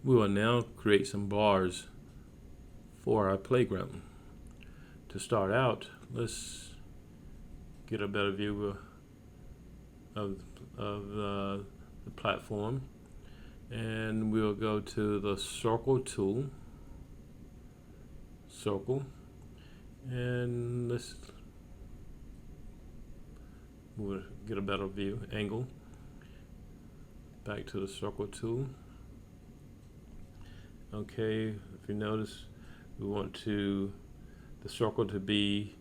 We will now create some bars for our playground. To start out, let's get a better view of the platform, and we'll go to the circle tool, circle, and let's get a better view angle. Back to the circle tool. Okay, if you notice, we want the circle to be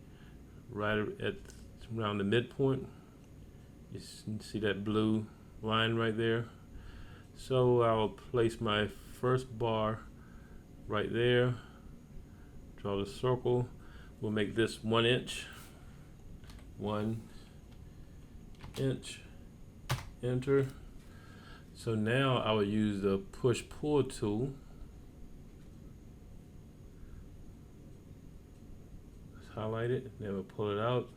right at around the midpoint. You see that blue line right there? So I'll place my first bar right there, draw the circle. We'll make this 1 inch, 1 inch, enter. So now I will use the push-pull tool. Let's highlight it, then we'll pull it out,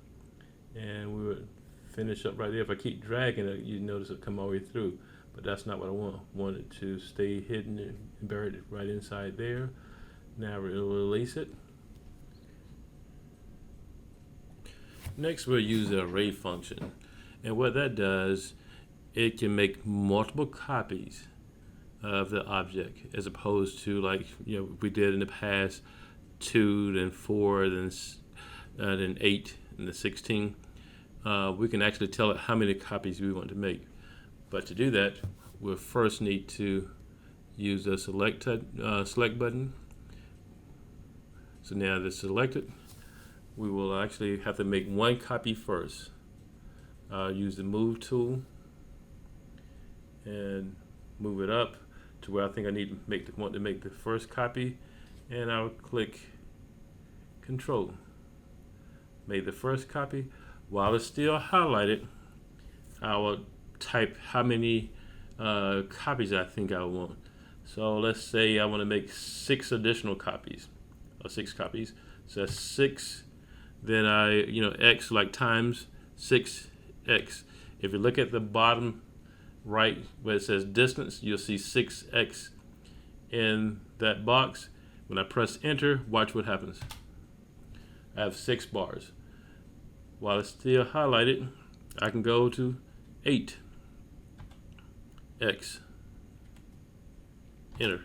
and we would finish up right there. If I keep dragging it, you notice it come all the way through, but that's not what I want. I want it to stay hidden and buried right inside there. Now we'll release it. Next, we'll use the array function, and what that does, it can make multiple copies of the object, as opposed to, like, we did in the past, 2, then 4, then 8, and then 16. We can actually tell it how many copies we want to make. But to do that, we'll first need to use the select button. So now that's selected. We will actually have to make 1 copy first. Use the move tool and move it up to where I think I want to make the first copy, and I'll click Control. Made the first copy. While it's still highlighted, I will type how many copies I think I want. So let's say I want to make 6 additional copies, or 6 copies. So that's 6. Then X, like times 6x. If you look at the bottom right where it says distance, you'll see 6x in that box. When I press enter, watch what happens. I have 6 bars. While it's still highlighted, I can go to 8x, enter.